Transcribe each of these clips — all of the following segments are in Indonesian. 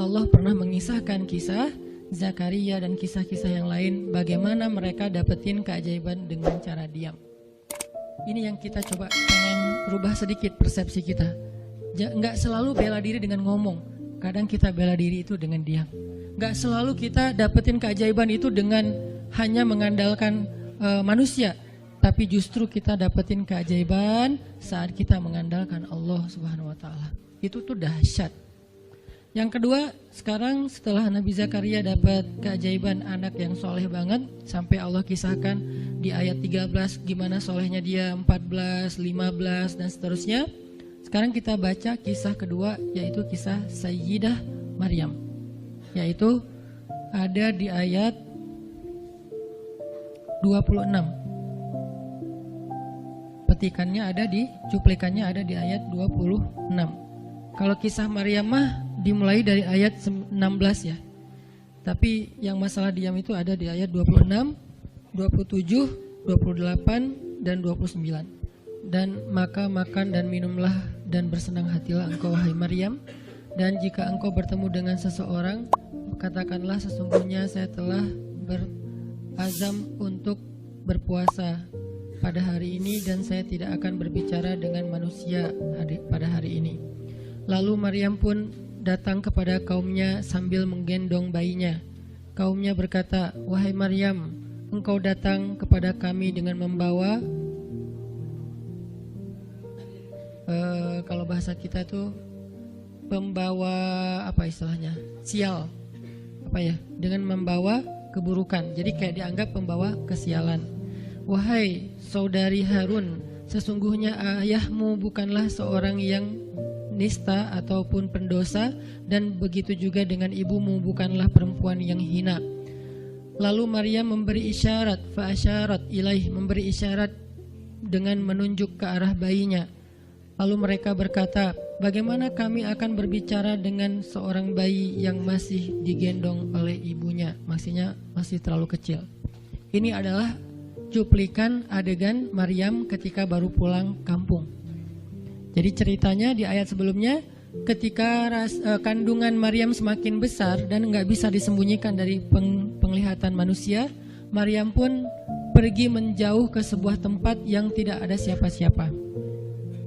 Allah pernah mengisahkan kisah Zakaria dan kisah-kisah yang lain, bagaimana mereka dapetin keajaiban dengan cara diam. Ini yang kita coba pengen rubah sedikit persepsi kita. Nggak selalu bela diri dengan ngomong, kadang kita bela diri itu dengan diam. Nggak selalu kita dapetin keajaiban itu dengan hanya mengandalkan manusia, tapi justru kita dapetin keajaiban saat kita mengandalkan Allah Subhanahu wa Ta'ala. Itu tuh dahsyat. Yang kedua, sekarang setelah Nabi Zakaria dapat keajaiban anak yang soleh banget, sampai Allah kisahkan di ayat 13 gimana solehnya dia, 14, 15 dan seterusnya. Sekarang kita baca kisah kedua, yaitu kisah Sayyidah Maryam, yaitu ada di ayat 26. Petikannya ada di, cuplikannya ada di ayat 26. Kalau kisah Maryam mah dimulai dari ayat 16 ya. Tapi yang masalah diam itu ada di ayat 26, 27, 28 dan 29. Dan maka makan dan minumlah dan bersenang hatilah engkau wahai Maryam, dan jika engkau bertemu dengan seseorang, katakanlah sesungguhnya saya telah berazam untuk berpuasa pada hari ini dan saya tidak akan berbicara dengan manusia pada hari ini. Lalu Maryam pun datang kepada kaumnya sambil menggendong bayinya. Kaumnya berkata, wahai Maryam, engkau datang kepada kami dengan membawa kalau bahasa kita tuh pembawa apa istilahnya, sial, apa ya, dengan membawa keburukan. Jadi kayak dianggap pembawa kesialan. Wahai saudari Harun, sesungguhnya ayahmu bukanlah seorang yang nista ataupun pendosa, dan begitu juga dengan ibumu bukanlah perempuan yang hina. Lalu Maryam memberi isyarat, fa'asyarat ilaih, memberi isyarat dengan menunjuk ke arah bayinya. Lalu mereka berkata, bagaimana kami akan berbicara dengan seorang bayi yang masih digendong oleh ibunya, maksudnya masih terlalu kecil. Ini adalah cuplikan adegan Maryam ketika baru pulang kampung. Jadi ceritanya di ayat sebelumnya, ketika kandungan Maryam semakin besar dan nggak bisa disembunyikan dari penglihatan manusia, Maryam pun pergi menjauh ke sebuah tempat yang tidak ada siapa-siapa.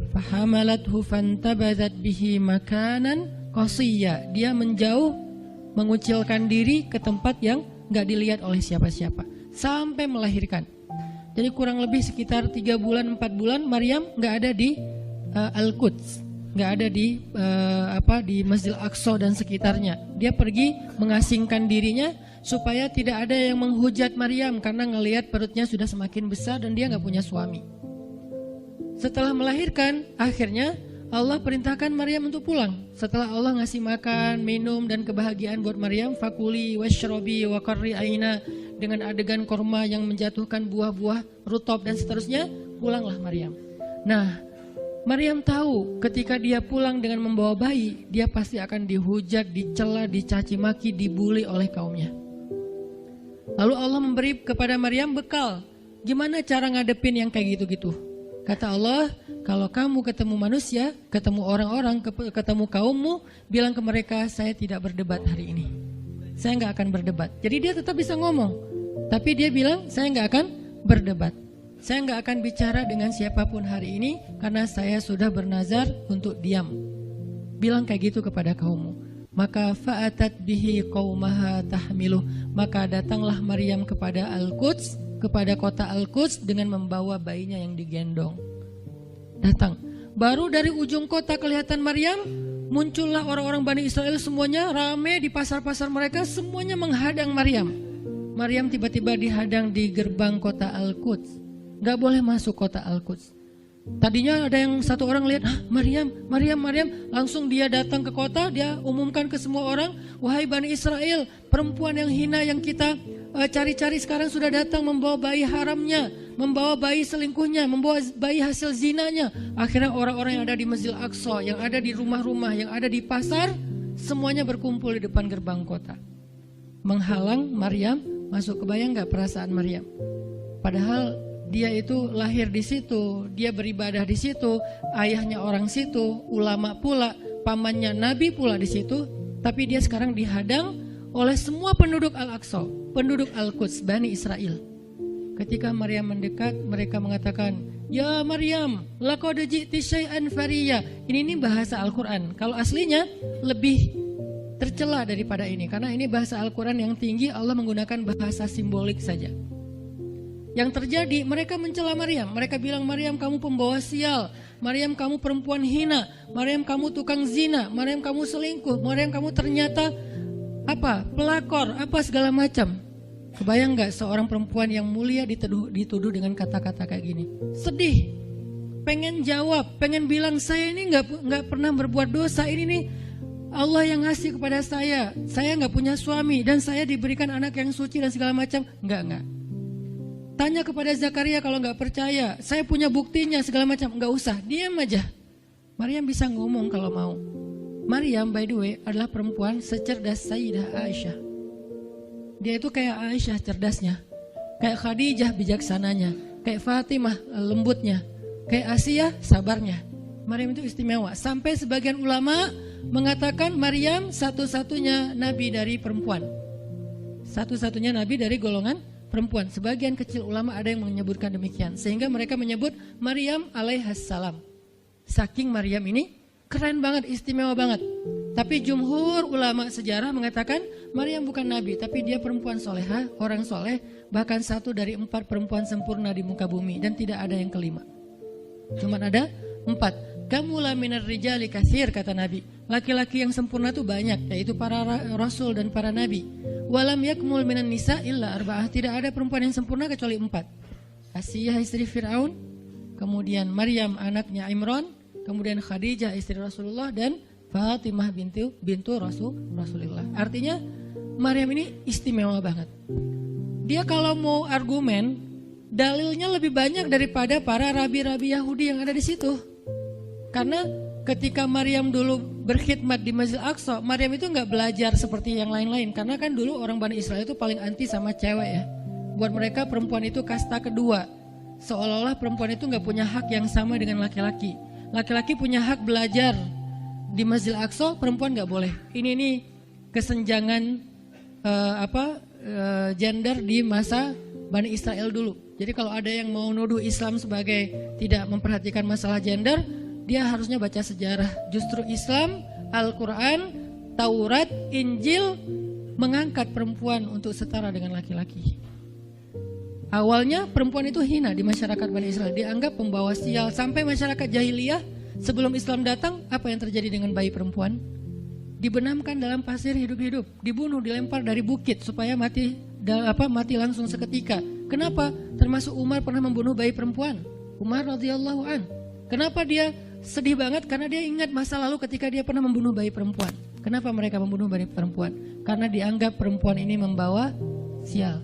Fahamalathu fantabazat bihi makanan qasiyya. Dia menjauh, mengucilkan diri ke tempat yang nggak dilihat oleh siapa-siapa sampai melahirkan. Jadi kurang lebih sekitar 3 bulan 4 bulan Maryam nggak ada di Al-Quds, nggak ada di di Masjidil Aqsa dan sekitarnya. Dia pergi mengasingkan dirinya supaya tidak ada yang menghujat Maryam karena ngelihat perutnya sudah semakin besar dan dia nggak punya suami. Setelah melahirkan, akhirnya Allah perintahkan Maryam untuk pulang. Setelah Allah ngasih makan, minum dan kebahagiaan buat Maryam, fakuli washrobi wa qarri aina, dengan adegan korma yang menjatuhkan buah-buah rutop dan seterusnya, pulanglah Maryam. Nah, Maryam tahu ketika dia pulang dengan membawa bayi, dia pasti akan dihujat, dicela, dicaci maki, dibully oleh kaumnya. Lalu Allah memberi kepada Maryam bekal. Gimana cara ngadepin yang kayak gitu-gitu? Kata Allah, kalau kamu ketemu manusia, ketemu orang-orang, ketemu kaummu, bilang ke mereka, saya tidak berdebat hari ini. Saya nggak akan berdebat. Jadi dia tetap bisa ngomong, tapi dia bilang, saya nggak akan berdebat. Saya nggak akan bicara dengan siapapun hari ini karena saya sudah bernazar untuk diam. Bilang kayak gitu kepada kaummu. Maka fa'atat bihi qaumaha tahmiluh. Maka datanglah Maryam kepada Al-Quds, kepada kota Al-Quds dengan membawa bayinya yang digendong. Datang. Baru dari ujung kota kelihatan Maryam, muncullah orang-orang Bani Israel semuanya rame di pasar-pasar mereka, semuanya menghadang Maryam. Maryam tiba-tiba dihadang di gerbang kota Al-Quds. Gak boleh masuk kota Al-Quds. Tadinya ada yang satu orang lihat, Maryam, langsung dia datang ke kota, dia umumkan ke semua orang, wahai Bani Israel, perempuan yang hina yang kita cari-cari sekarang sudah datang membawa bayi haramnya, membawa bayi selingkuhnya, membawa bayi hasil zinanya. Akhirnya orang-orang yang ada di Masjidil Aqsa, yang ada di rumah-rumah, yang ada di pasar, semuanya berkumpul di depan gerbang kota, menghalang Maryam masuk. Kebayang gak perasaan Maryam? Padahal dia itu lahir di situ, dia beribadah di situ, ayahnya orang situ, ulama pula, pamannya Nabi pula di situ. Tapi dia sekarang dihadang oleh semua penduduk Al-Aqsa, penduduk Al-Quds, Bani Israel. Ketika Maryam mendekat, mereka mengatakan, "Ya Maryam, laqad ji'ti syai'an fariya." Ini bahasa Al-Quran. Kalau aslinya lebih tercela daripada ini, karena ini bahasa Al-Quran yang tinggi, Allah menggunakan bahasa simbolik saja. Yang terjadi, mereka mencela Maryam. Mereka bilang, "Maryam, kamu pembawa sial. Maryam, kamu perempuan hina. Maryam, kamu tukang zina. Maryam, kamu selingkuh. Maryam, kamu ternyata pelakor, segala macam." Kebayang gak seorang perempuan yang mulia dituduh dengan kata-kata kayak gini? Sedih, pengen jawab, pengen bilang, saya ini gak pernah berbuat dosa. Ini nih Allah yang ngasih kepada saya gak punya suami, dan saya diberikan anak yang suci dan segala macam. Enggak. Tanya kepada Zakaria kalau gak percaya, saya punya buktinya segala macam. Enggak usah, diam aja. Maryam bisa ngomong kalau mau. Maryam, by the way, adalah perempuan secerdas Sayyidah Aisyah. Dia itu kayak Aisyah cerdasnya, kayak Khadijah bijaksananya, kayak Fatimah lembutnya, kayak Asiyah sabarnya. Maryam itu istimewa. Sampai sebagian ulama mengatakan Maryam satu-satunya nabi dari perempuan, satu-satunya nabi dari golongan perempuan. Sebagian kecil ulama ada yang menyebutkan demikian, sehingga mereka menyebut Maryam alaihassalam. Saking Maryam ini keren banget, istimewa banget. Tapi jumhur ulama sejarah mengatakan Maryam bukan nabi, tapi dia perempuan solehah, orang soleh, bahkan satu dari 4 perempuan sempurna di muka bumi, dan tidak ada yang kelima. Cuma ada 4. Kamula minar rijali katsir, kata Nabi. Laki-laki yang sempurna itu banyak, yaitu para rasul dan para nabi. Walam yakmul minan nisa illa arba'ah. Tidak ada perempuan yang sempurna kecuali 4. Asiyah istri Fir'aun, kemudian Maryam anaknya Imran, kemudian Khadijah istri Rasulullah, dan Fatimah bintu Rasulullah. Artinya Maryam ini istimewa banget. Dia kalau mau argumen, dalilnya lebih banyak daripada para rabi-rabi Yahudi yang ada di situ. Karena ketika Maryam dulu berkhidmat di Masjid Aqsa, Maryam itu nggak belajar seperti yang lain-lain. Karena kan dulu orang Bani Israel itu paling anti sama cewek ya. Buat mereka perempuan itu kasta kedua. Seolah-olah perempuan itu nggak punya hak yang sama dengan laki-laki. Laki-laki punya hak belajar di Masjid Aqsa, perempuan nggak boleh. Ini kesenjangan gender di masa Bani Israel dulu. Jadi kalau ada yang mau nuduh Islam sebagai tidak memperhatikan masalah gender, dia harusnya baca sejarah. Justru Islam, Al-Quran, Taurat, Injil mengangkat perempuan untuk setara dengan laki-laki. Awalnya perempuan itu hina di masyarakat Bani Israel, dianggap pembawa sial. Sampai masyarakat jahiliyah sebelum Islam datang, apa yang terjadi dengan bayi perempuan? Dibenamkan dalam pasir hidup-hidup, dibunuh, dilempar dari bukit supaya mati langsung seketika. Kenapa? Termasuk Umar pernah membunuh bayi perempuan. Umar radhiyallahu an. Kenapa dia sedih banget? Karena dia ingat masa lalu ketika dia pernah membunuh bayi perempuan. Kenapa mereka membunuh bayi perempuan? Karena dianggap perempuan ini membawa sial.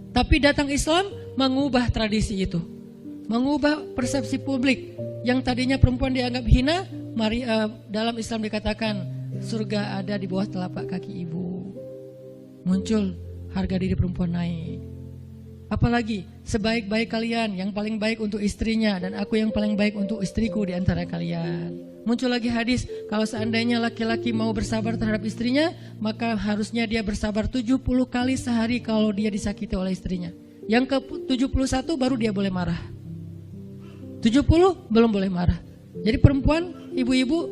Tapi datang Islam mengubah tradisi itu, mengubah persepsi publik. Yang tadinya perempuan dianggap hina, dalam Islam dikatakan surga ada di bawah telapak kaki ibu. Muncul harga diri perempuan naik. Apalagi sebaik-baik kalian, yang paling baik untuk istrinya, dan aku yang paling baik untuk istriku di antara kalian. Muncul lagi hadis, kalau seandainya laki-laki mau bersabar terhadap istrinya, maka harusnya dia bersabar 70 kali sehari kalau dia disakiti oleh istrinya. Yang ke-71 baru dia boleh marah. 70 belum boleh marah. Jadi perempuan, ibu-ibu,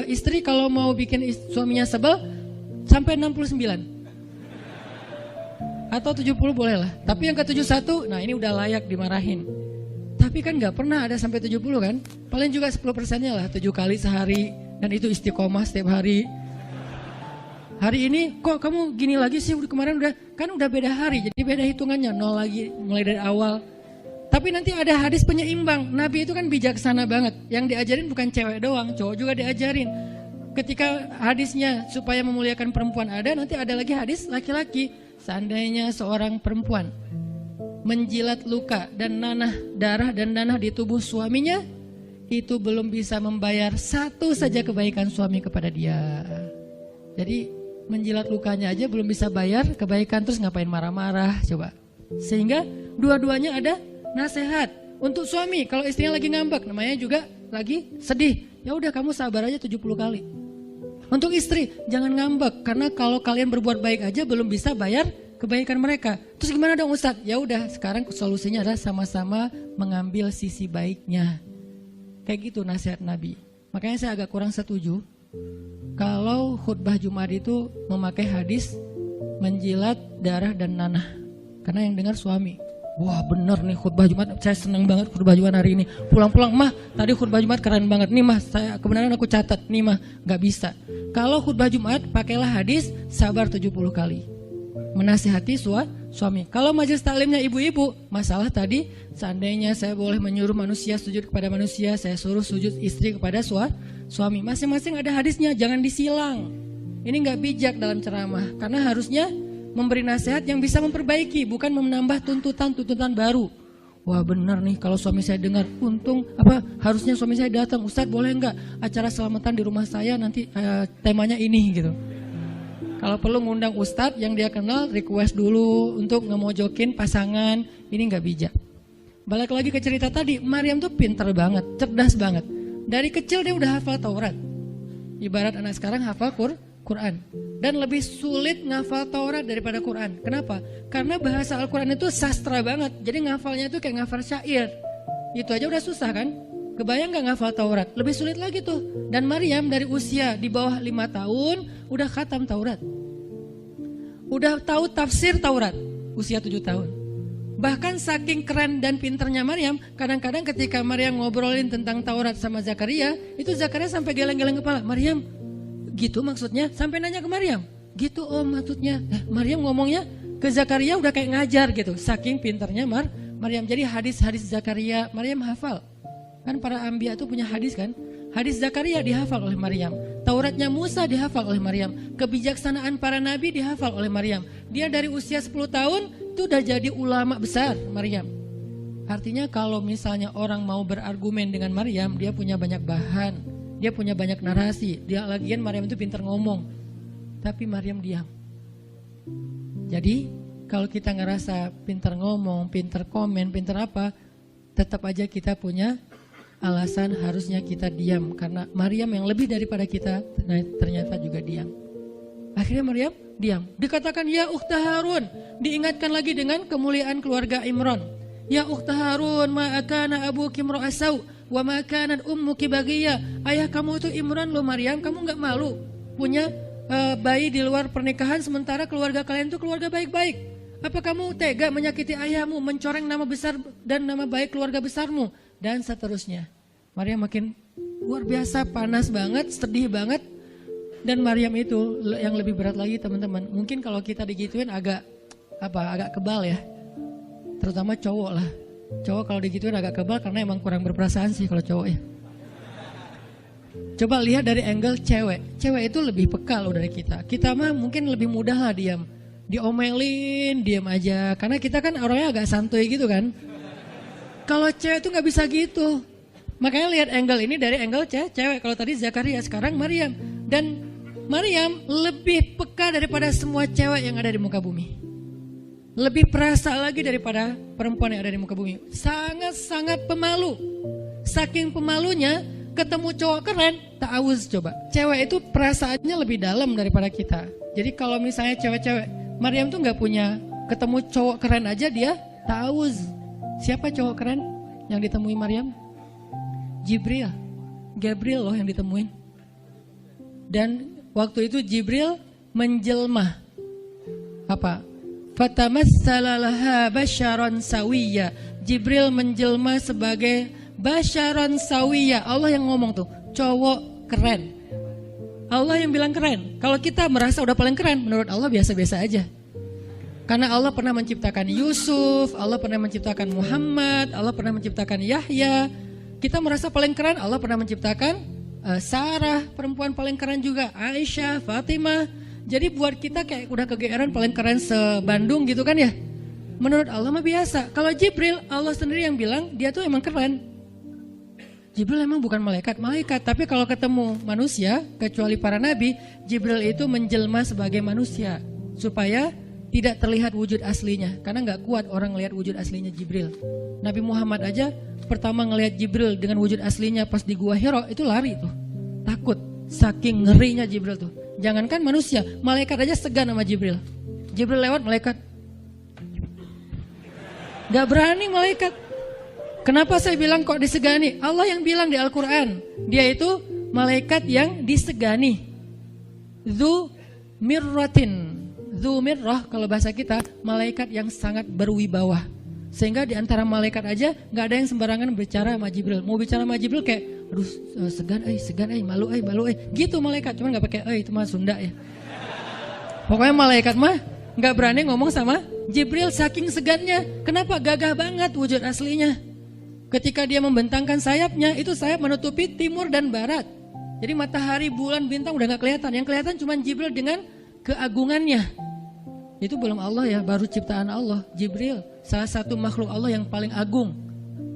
istri kalau mau bikin suaminya sebel sampai 69 atau 70 boleh lah. Tapi yang ke-71, nah ini udah layak dimarahin. Tapi kan gak pernah ada sampai 70 kan. Paling juga 10%-nya lah, 7 kali sehari. Dan itu istiqomah setiap hari. Hari ini kok kamu gini lagi sih, kemarin udah beda hari. Jadi beda hitungannya, 0 lagi mulai dari awal. Tapi nanti ada hadis penyeimbang. Nabi itu kan bijaksana banget. Yang diajarin bukan cewek doang, cowok juga diajarin. Ketika hadisnya supaya memuliakan perempuan ada, nanti ada lagi hadis laki-laki. Seandainya seorang perempuan menjilat luka dan darah dan nanah di tubuh suaminya, itu belum bisa membayar satu saja kebaikan suami kepada dia. Jadi menjilat lukanya aja belum bisa bayar kebaikan, terus ngapain marah-marah coba. Sehingga dua-duanya ada nasihat untuk suami. Kalau istrinya lagi ngambek, namanya juga lagi sedih, ya udah kamu sabar aja 70 kali. Untuk istri, jangan ngambek. Karena kalau kalian berbuat baik aja belum bisa bayar kebaikan mereka. Terus gimana dong Ustadz? Ya udah, sekarang solusinya adalah sama-sama mengambil sisi baiknya. Kayak gitu nasihat Nabi. Makanya saya agak kurang setuju kalau khutbah Jumat itu memakai hadis menjilat darah dan nanah. Karena yang dengar suami. Wah bener nih khutbah Jumat, saya senang banget khutbah Jumat hari ini. Pulang-pulang, mah tadi khutbah Jumat keren banget. Nih mah, saya kebenaran aku catat. Nih mah, gak bisa. Kalau khutbah Jumat, pakailah hadis sabar 70 kali. Menasihati suami. Kalau majelis taklimnya ibu-ibu, masalah tadi, seandainya saya boleh menyuruh manusia sujud kepada manusia, saya suruh sujud istri kepada suami. Masing-masing ada hadisnya, jangan disilang. Ini gak bijak dalam ceramah, karena harusnya memberi nasihat yang bisa memperbaiki, bukan menambah tuntutan baru. Wah benar nih kalau suami saya dengar, untung harusnya suami saya datang. Ustadz boleh nggak acara selamatan di rumah saya nanti temanya ini gitu. Kalau perlu ngundang Ustadz yang dia kenal, request dulu untuk ngemojokin pasangan, ini nggak bijak. Balik lagi ke cerita tadi, Maryam tuh pinter banget, cerdas banget. Dari kecil dia udah hafal Taurat. Ibarat anak sekarang hafal Quran. Dan lebih sulit ngafal Taurat daripada Quran. Kenapa? Karena bahasa Al-Quran itu sastra banget. Jadi ngafalnya itu kayak ngafal syair. Itu aja udah susah kan? Kebayang gak ngafal Taurat? Lebih sulit lagi tuh. Dan Maryam dari usia di bawah 5 tahun udah khatam Taurat. Udah tahu tafsir Taurat. Usia 7 tahun. Bahkan saking keren dan pinternya Maryam, kadang-kadang ketika Maryam ngobrolin tentang Taurat sama Zakaria, itu Zakaria sampai geleng-geleng kepala. Maryam, gitu maksudnya? Sampai nanya ke Maryam. Gitu om maksudnya. Maryam ngomongnya ke Zakaria udah kayak ngajar gitu. Saking pinternya Maryam. Jadi hadis-hadis Zakaria Maryam hafal. Kan para anbiya tuh punya hadis kan. Hadis Zakaria dihafal oleh Maryam. Tauratnya Musa dihafal oleh Maryam. Kebijaksanaan para nabi dihafal oleh Maryam. Dia dari usia 10 tahun itu udah jadi ulama besar Maryam. Artinya kalau misalnya orang mau berargumen dengan Maryam, dia punya banyak bahan. Dia punya banyak narasi. Dia lagian Maryam itu pintar ngomong. Tapi Maryam diam. Jadi kalau kita ngerasa pintar ngomong, pintar komen, pintar apa, tetap aja kita punya alasan harusnya kita diam. Karena Maryam yang lebih daripada kita ternyata juga diam. Akhirnya Maryam diam. Dikatakan ya ukhta Harun. Diingatkan lagi dengan kemuliaan keluarga Imran. Ya ukhta Harun ma'akana abuki mra'asau. Wa ma kanat ummuki baghiyya. Ayah kamu itu Imran loh Maryam, kamu enggak malu punya bayi di luar pernikahan sementara keluarga kalian itu keluarga baik-baik. Apa kamu tega menyakiti ayahmu, mencoreng nama besar dan nama baik keluarga besarmu dan seterusnya. Maryam makin luar biasa panas banget, sedih banget. Dan Maryam itu yang lebih berat lagi teman-teman. Mungkin kalau kita digituin agak kebal ya. Terutama cowok lah. Cowok kalau digituin agak kebal karena emang kurang berperasaan sih kalau cowok ya. Coba lihat dari angle cewek. Cewek itu lebih peka loh dari kita. Kita mah mungkin lebih mudah lah diam. Diomelin, diam aja. Karena kita kan orangnya agak santuy gitu kan. Kalau cewek itu gak bisa gitu. Makanya lihat angle ini dari angle cewek. Kalau tadi Zakaria, sekarang Maryam. Dan Maryam lebih peka daripada semua cewek yang ada di muka bumi. Lebih perasa lagi daripada perempuan yang ada di muka bumi. Sangat-sangat pemalu. Saking pemalunya, ketemu cowok keren, ta'awuz coba. Cewek itu perasaannya lebih dalam daripada kita. Jadi kalau misalnya cewek-cewek, Maryam tuh gak punya, ketemu cowok keren aja dia ta'awuz. Siapa cowok keren yang ditemui Maryam? Jibril. Gabriel loh yang ditemuin. Dan waktu itu Jibril menjelma. Apa? Fatamassalaha basyaron sawiyya. Jibril menjelma sebagai basyaron sawiyya. Allah yang ngomong tuh, cowok keren. Allah yang bilang keren. Kalau kita merasa udah paling keren, menurut Allah biasa-biasa aja. Karena Allah pernah menciptakan Yusuf, Allah pernah menciptakan Muhammad, Allah pernah menciptakan Yahya. Kita merasa paling keren, Allah pernah menciptakan Sarah, perempuan paling keren juga, Aisyah, Fatimah. Jadi buat kita kayak udah kegeeran paling keren se-Bandung gitu kan ya. Menurut Allah mah biasa. Kalau Jibril, Allah sendiri yang bilang dia tuh emang keren. Jibril emang bukan malaikat, tapi kalau ketemu manusia, kecuali para nabi, Jibril itu menjelma sebagai manusia. Supaya tidak terlihat wujud aslinya. Karena gak kuat orang ngelihat wujud aslinya Jibril. Nabi Muhammad aja pertama ngelihat Jibril dengan wujud aslinya pas di Gua Hira itu lari tuh. Takut. Saking ngerinya Jibril tuh. Jangankan manusia, malaikat aja segan sama Jibril. Jibril lewat, malaikat gak berani malaikat. Kenapa saya bilang kok disegani? Allah yang bilang di Al-Quran, dia itu malaikat yang disegani. Dzu mirratin. Dzu mirrah kalau bahasa kita, malaikat yang sangat berwibawa. Sehingga di antara malaikat aja gak ada yang sembarangan bicara sama Jibril. Mau bicara sama Jibril kayak, aduh segan malu gitu malaikat. Cuman gak pakai itu mah Sunda ya. Pokoknya malaikat mah gak berani ngomong sama Jibril saking segannya. Kenapa? Gagah banget wujud aslinya. Ketika dia membentangkan sayapnya, itu sayap menutupi timur dan barat. Jadi matahari, bulan, bintang udah gak kelihatan. Yang kelihatan cuma Jibril dengan keagungannya. Itu belum Allah ya, baru ciptaan Allah. Jibril, salah satu makhluk Allah yang paling agung.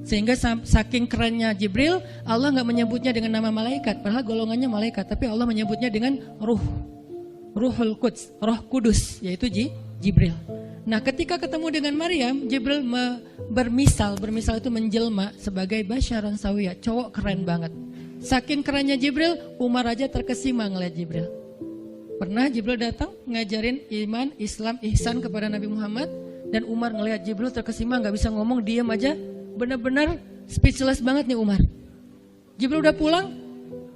Sehingga saking kerennya Jibril, Allah gak menyebutnya dengan nama malaikat. Padahal golongannya malaikat, tapi Allah menyebutnya dengan Ruhul Quds, Roh Kudus, yaitu Jibril. Nah ketika ketemu dengan Maryam, Jibril bermisal itu menjelma sebagai basyaran sawiyah, cowok keren banget. Saking kerennya Jibril, Umar aja terkesima ngeliat Jibril. Pernah Jibril datang ngajarin iman, Islam, ihsan kepada Nabi Muhammad, dan Umar ngelihat Jibril terkesima, gak bisa ngomong, diam aja, benar-benar speechless banget nih Umar. Jibril udah pulang,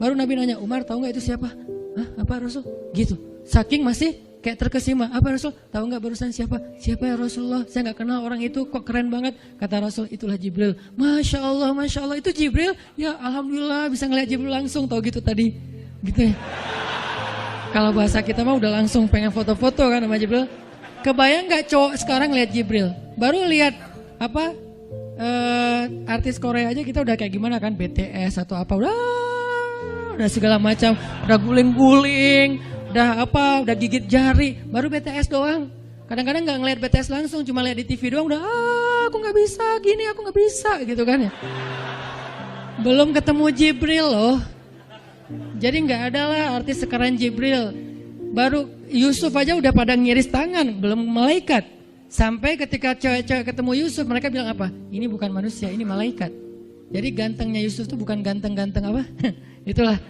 baru Nabi nanya, Umar tahu gak itu siapa? Hah, apa Rasul? Gitu, saking masih kayak terkesima. Apa Rasul? Tahu gak barusan siapa? Siapa ya Rasulullah? Saya gak kenal orang itu, kok keren banget. Kata Rasul, itulah Jibril. Masya Allah, itu Jibril. Ya Alhamdulillah bisa ngeliat Jibril langsung, tahu gitu tadi. Gitu ya. Kalau bahasa kita mah udah langsung pengen foto-foto kan sama Jibril. Kebayang gak cowok sekarang lihat Jibril? Baru lihat apa artis Korea aja kita udah kayak gimana kan, BTS atau apa, udah segala macam, udah guling-guling, udah gigit jari. Baru BTS doang. Kadang-kadang gak ngeliat BTS langsung, cuma lihat di TV doang udah aku gak bisa gini, aku gak bisa gitu kan ya. Belum ketemu Jibril loh. Jadi gak ada lah artis sekarang Jibril. Baru Yusuf aja udah pada ngiris tangan, belum malaikat. Sampai ketika cewek-cewek ketemu Yusuf, mereka bilang apa? Ini bukan manusia, ini malaikat. Jadi gantengnya Yusuf tuh bukan ganteng-ganteng apa? Itulah.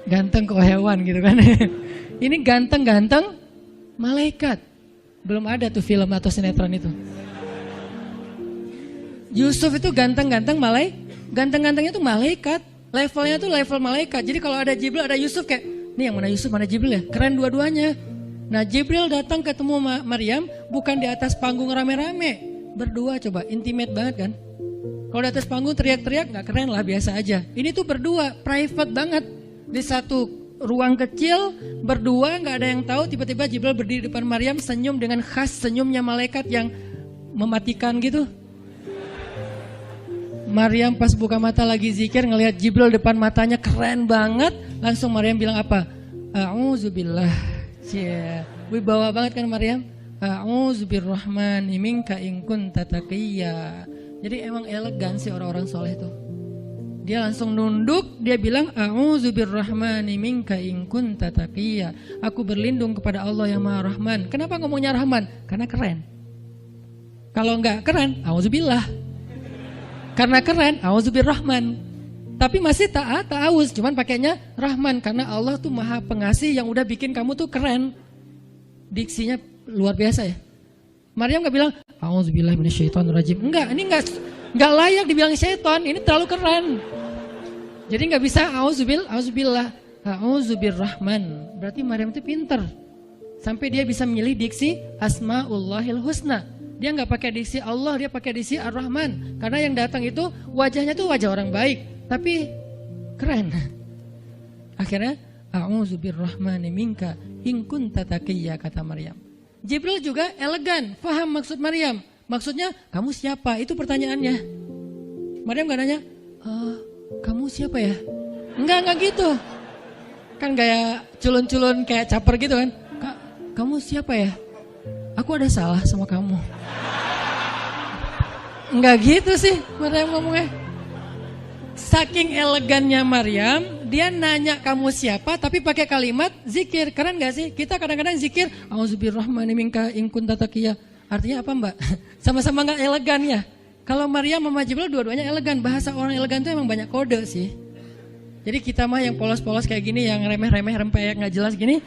Ganteng kok hewan gitu kan. Ini ganteng-ganteng malaikat. Belum ada tuh film atau sinetron itu. Yusuf itu ganteng-ganteng ganteng-gantengnya tuh malaikat. Levelnya tuh level malaikat. Jadi kalau ada Jibril, ada Yusuf kayak, nih yang mana Yusuf, mana Jibril ya? Keren dua-duanya. Nah Jibril datang ketemu Maryam bukan di atas panggung rame-rame. Berdua coba, intimate banget kan? Kalau di atas panggung teriak-teriak gak keren lah, biasa aja. Ini tuh berdua, private banget. Di satu ruang kecil, berdua gak ada yang tahu. Tiba-tiba Jibril berdiri di depan Maryam, senyum dengan khas senyumnya malaikat yang mematikan gitu. Maryam pas buka mata lagi zikir, ngelihat Jibril depan matanya keren banget. Langsung Maryam bilang apa? A'udzubillah. Wibawa banget kan Maryam. A'udzubirrahmani minka in kunta taqiyya. Jadi emang elegan sih orang-orang soleh tuh. Dia langsung nunduk, dia bilang A'udzubirrahmani minka in kunta taqiyya. Aku berlindung kepada Allah yang Maha Rahman. Kenapa ngomongnya Rahman? Karena keren. Kalau enggak keren, a'udzubillah. Karena keren, a'udzubirrahman. Tapi masih ta'awuz, cuman pakainya Rahman. Karena Allah tuh maha pengasih yang udah bikin kamu tuh keren. Diksinya luar biasa ya. Maryam gak bilang, a'udzubillahi minasyaitonirrajim. Enggak, ini enggak layak dibilang syaitan, ini terlalu keren. Jadi gak bisa a'udzubillah, a'udzubirrahman. Berarti Maryam itu pinter. Sampai dia bisa milih diksi Asmaullahil Husna. Dia nggak pakai diksi Allah, dia pakai diksi Ar-Rahman. Karena yang datang itu wajahnya tuh wajah orang baik, tapi keren. Akhirnya, a'udzubirrahmani minka in kunta taqiyya, kata Maryam. Jibril juga elegan, paham maksud Maryam. Maksudnya, kamu siapa? Itu pertanyaannya. Maryam nggak nanya, kamu siapa ya? Enggak gitu. Kan kayak culun-culun kayak caper gitu kan. Kamu siapa ya? Aku ada salah sama kamu. Enggak gitu sih Maryam ngomongnya. Saking elegannya Maryam, dia nanya kamu siapa tapi pakai kalimat zikir. Keren gak sih? Kita kadang-kadang zikir a'udzubirrahmani minka in kunta taqiyya. Artinya apa Mbak? Sama-sama gak elegan ya. Kalau Maryam sama Jibril dua-duanya elegan. Bahasa orang elegan itu emang banyak kode sih. Jadi kita mah yang polos-polos kayak gini, yang remeh-remeh rempeyek nggak jelas gini,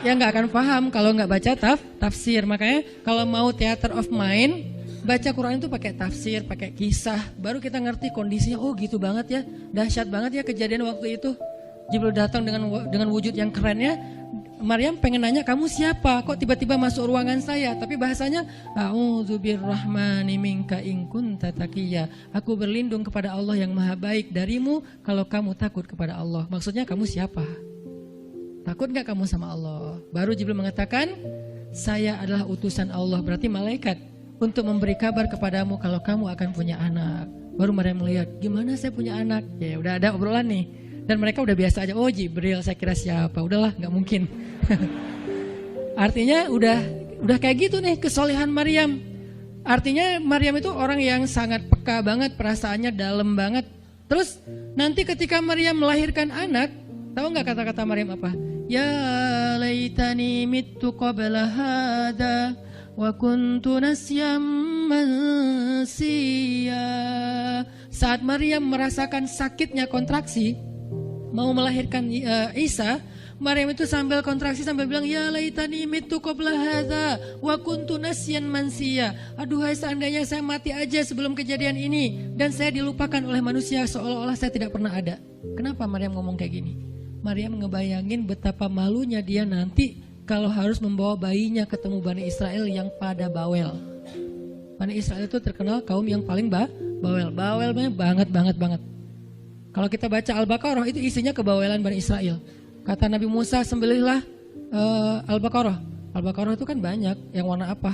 ya nggak akan paham kalau nggak baca tafsir. Makanya kalau mau theater of mind, baca Quran itu pakai tafsir, pakai kisah, baru kita ngerti kondisinya. Oh gitu banget ya, dahsyat banget ya kejadian waktu itu. Jibril datang dengan wujud yang kerennya. Maryam pengen nanya, kamu siapa? Kok tiba-tiba masuk ruangan saya? Tapi bahasanya, A'udzubirrahmani minka in kunta taqiyya. Aku berlindung kepada Allah yang maha baik darimu kalau kamu takut kepada Allah. Maksudnya kamu siapa? Takut gak kamu sama Allah? Baru Jibril mengatakan, saya adalah utusan Allah, berarti malaikat, untuk memberi kabar kepadamu kalau kamu akan punya anak. Baru Maryam melihat, gimana saya punya anak? Ya udah ada obrolan nih. Dan mereka udah biasa aja, oh Jibril, saya kira siapa? Udahlah, nggak mungkin. Artinya udah kayak gitu nih kesolehan Maryam. Artinya Maryam itu orang yang sangat peka banget, perasaannya dalam banget. Terus nanti ketika Maryam melahirkan anak, tahu nggak kata-kata Maryam apa? Ya laitani mittu qabla hada wa kuntu nasyam mansiya. Saat Maryam merasakan sakitnya kontraksi, mau melahirkan Isa, Maryam itu sambil kontraksi sambil bilang, ya laitani mittu qabla hadza wa kuntu nasyan mansiya. Aduhai seandainya saya mati aja sebelum kejadian ini dan saya dilupakan oleh manusia seolah-olah saya tidak pernah ada. Kenapa Maryam ngomong kayak gini? Maryam ngebayangin betapa malunya dia nanti kalau harus membawa bayinya ketemu Bani Israel yang pada bawel. Bani Israel itu terkenal kaum yang paling bawel. Bawelnya banget. Kalau kita baca Al-Baqarah itu isinya kebawelan Bani Israel. Kata Nabi Musa, sembelihlah Al-Baqarah. Al-Baqarah itu kan banyak, yang warna apa?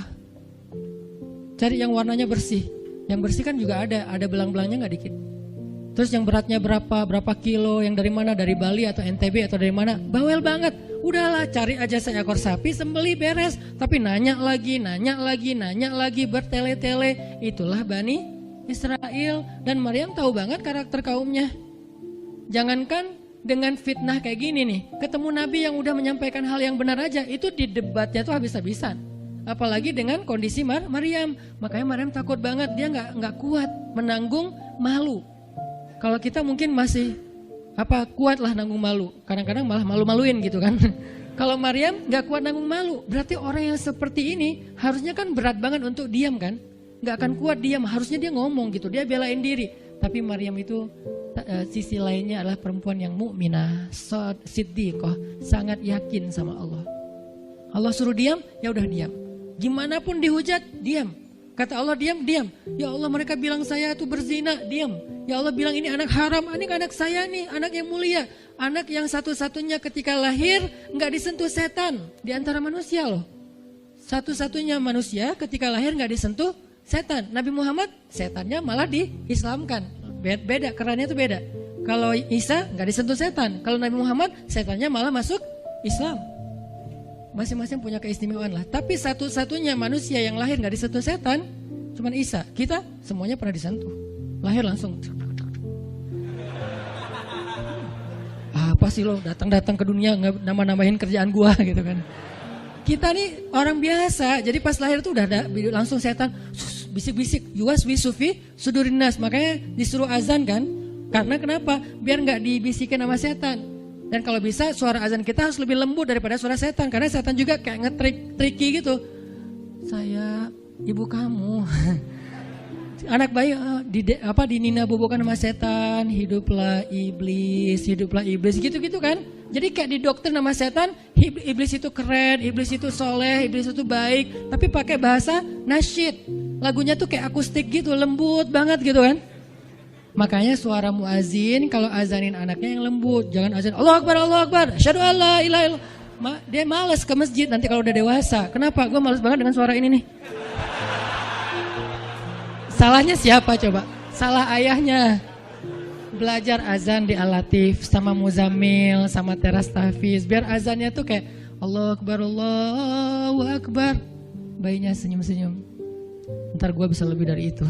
Cari yang warnanya bersih. Yang bersih kan juga ada belang-belangnya nggak dikit. Terus yang beratnya berapa kilo, yang dari mana? Dari Bali atau NTB atau dari mana? Bawel banget. Udahlah, cari aja seekor sapi, sembelih beres. Tapi nanya lagi, bertele-tele. Itulah Bani Israel. Dan Maryam tahu banget karakter kaumnya. Jangankan dengan fitnah kayak gini nih, ketemu Nabi yang udah menyampaikan hal yang benar aja, itu di debatnya tuh habis-habisan. Apalagi dengan kondisi Maryam. Makanya Maryam takut banget, dia nggak kuat menanggung malu. Kalau kita mungkin masih kuat lah nanggung malu, kadang-kadang malah malu-maluin gitu kan. Kalau Maryam nggak kuat nanggung malu, berarti orang yang seperti ini harusnya kan berat banget untuk diam kan, nggak akan kuat diam, harusnya dia ngomong gitu, dia belain diri. Tapi Maryam itu sisi lainnya adalah perempuan yang mukminah, siddiqah, sangat yakin sama Allah. Allah suruh diam, ya udah diam. Gimana pun dihujat, diam. Kata Allah diam. Ya Allah, mereka bilang saya itu berzina, diam. Ya Allah bilang ini anak haram, ini anak saya nih, anak yang mulia, anak yang satu-satunya ketika lahir nggak disentuh setan di antara manusia loh. Satu-satunya manusia ketika lahir nggak disentuh setan. Nabi Muhammad setannya malah diislamkan. Beda, kerannya itu beda. Kalau Isa nggak disentuh setan, kalau Nabi Muhammad setannya malah masuk Islam. Masing-masing punya keistimewaan lah. Tapi satu-satunya manusia yang lahir nggak disentuh setan, cuman Isa. Kita semuanya pernah disentuh. Lahir langsung. Apa sih lo datang-datang ke dunia nambah-nambahin kerjaan gua gitu kan? Kita nih orang biasa. Jadi pas lahir tuh udah ada langsung setan bisik-bisik, yuwas wisufi sudurinas. Makanya disuruh azan kan? Karena kenapa? Biar nggak dibisikin sama setan. Dan kalau bisa suara azan kita harus lebih lembut daripada suara setan. Karena setan juga kayak nge-tricky gitu. Saya ibu kamu. Anak bayi dinina bobokan sama setan. Hiduplah iblis gitu-gitu kan. Jadi kayak di dokter nama setan, iblis itu keren, iblis itu soleh, iblis itu baik. Tapi pakai bahasa nasyid. Lagunya tuh kayak akustik gitu, lembut banget gitu kan. Makanya suara muazin kalau azanin anaknya yang lembut, jangan azan Allahu Akbar, asyhadu an la ilaha illallah. Dia malas ke masjid nanti kalau udah dewasa. Kenapa? Gue malas banget dengan suara ini nih. Salahnya siapa coba? Salah ayahnya. Belajar azan di Al-Latif sama Muzammil sama Teras Tahfiz, biar azannya tuh kayak Allahu Akbar. Bayinya senyum-senyum. Ntar gue bisa lebih dari itu.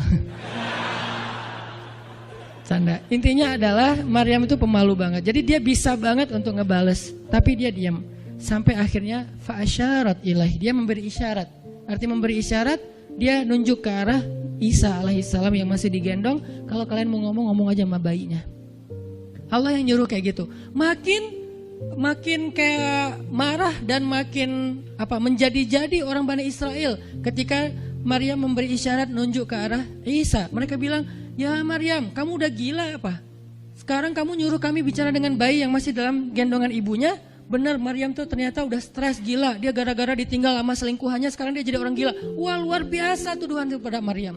Canda. Intinya adalah Maryam itu pemalu banget. Jadi dia bisa banget untuk ngebales, tapi dia diam. Sampai akhirnya fa'asyarat ilaih, dia memberi isyarat. Arti memberi isyarat, dia nunjuk ke arah Isa alaihissalam yang masih digendong. Kalau kalian mau ngomong aja sama bayinya. Allah yang nyuruh kayak gitu. Makin kayak marah dan makin menjadi-jadi orang Bani Israel ketika Maryam memberi isyarat nunjuk ke arah Isa. Mereka bilang, "Ya Maryam, kamu udah gila apa? Sekarang kamu nyuruh kami bicara dengan bayi yang masih dalam gendongan ibunya?" Benar, Maryam tuh ternyata udah stres gila. Dia gara-gara ditinggal sama selingkuhannya, sekarang dia jadi orang gila. Wah, luar biasa tuduhan kepada Maryam.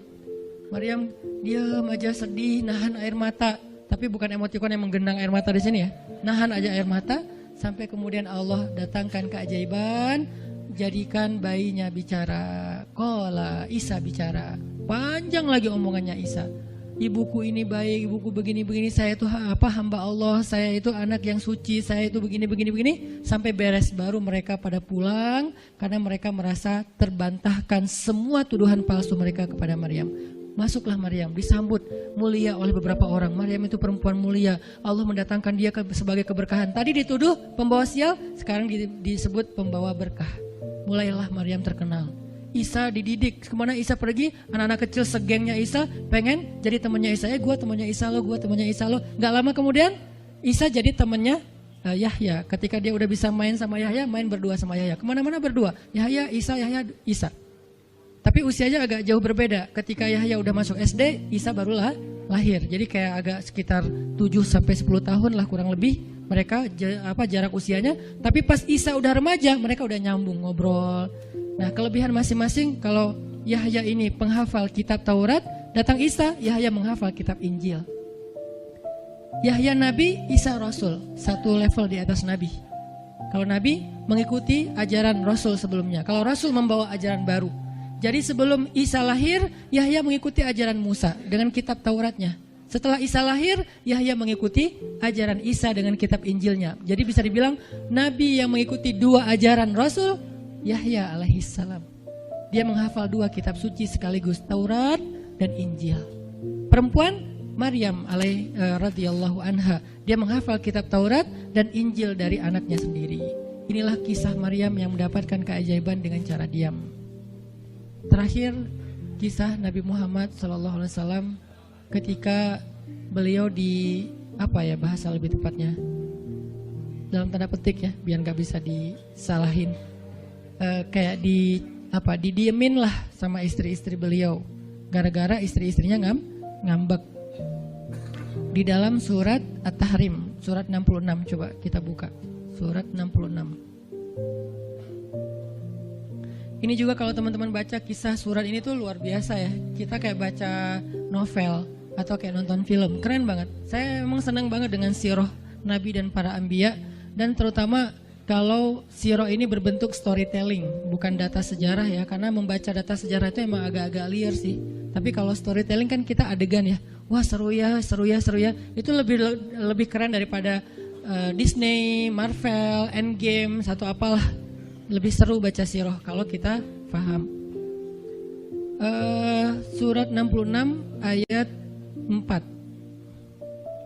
Maryam diam aja, sedih, nahan air mata. Tapi bukan emotikon yang menggenang air mata di sini ya. Nahan aja air mata sampai kemudian Allah datangkan keajaiban, jadikan bayinya bicara. Qala, Isa bicara. Panjang lagi omongannya Isa. Ibuku ini baik, ibuku begini-begini, saya itu hamba Allah, saya itu anak yang suci, saya itu begini-begini, sampai beres. Baru mereka pada pulang karena mereka merasa terbantahkan semua tuduhan palsu mereka kepada Maryam. Masuklah Maryam, disambut mulia oleh beberapa orang. Maryam itu perempuan mulia, Allah mendatangkan dia sebagai keberkahan. Tadi dituduh pembawa sial, sekarang disebut pembawa berkah. Mulailah Maryam terkenal. Isa dididik, kemana Isa pergi, anak-anak kecil segengnya Isa pengen jadi temannya Isa. Gue temannya Isa lo, gue temannya Isa lo. Gak lama kemudian Isa jadi temannya Yahya. Ketika dia udah bisa main sama Yahya, main berdua sama Yahya. Kemana-mana berdua, Yahya, Isa. Tapi usianya agak jauh berbeda. Ketika Yahya udah masuk SD, Isa barulah lahir. Jadi kayak agak sekitar 7-10 tahun lah kurang lebih mereka jarak usianya. Tapi pas Isa udah remaja, mereka udah nyambung ngobrol. Nah, kelebihan masing-masing, kalau Yahya ini penghafal kitab Taurat, datang Isa, Yahya menghafal kitab Injil. Yahya Nabi, Isa Rasul, satu level di atas Nabi. Kalau Nabi mengikuti ajaran Rasul sebelumnya, kalau Rasul membawa ajaran baru. Jadi sebelum Isa lahir, Yahya mengikuti ajaran Musa dengan kitab Tauratnya. Setelah Isa lahir, Yahya mengikuti ajaran Isa dengan kitab Injilnya. Jadi bisa dibilang Nabi yang mengikuti dua ajaran Rasul, Yahya alaihissalam. Dia menghafal dua kitab suci sekaligus, Taurat dan Injil. Perempuan Maryam radhiyallahu anha, dia menghafal kitab Taurat dan Injil dari anaknya sendiri. Inilah kisah Maryam yang mendapatkan keajaiban dengan cara diam. Terakhir, kisah Nabi Muhammad SAW ketika beliau bahasa lebih tepatnya dalam tanda petik ya, biar gak bisa disalahin. Kayak didiemin lah sama istri-istri beliau gara-gara istri-istrinya ngambek. Di dalam surat At-Tahrim, surat 66, coba kita buka surat 66. Ini juga kalau teman-teman baca kisah surat ini tuh luar biasa ya. Kita kayak baca novel atau kayak nonton film, keren banget. Saya memang senang banget dengan sirah Nabi dan para anbiya, dan terutama kalau sirah ini berbentuk storytelling, bukan data sejarah ya, karena membaca data sejarah itu emang agak-agak liar sih. Tapi kalau storytelling kan kita adegan ya, wah seru ya, itu lebih keren daripada Disney, Marvel, Endgame, satu apalah. Lebih seru baca sirah kalau kita paham. Surat 66 ayat 4,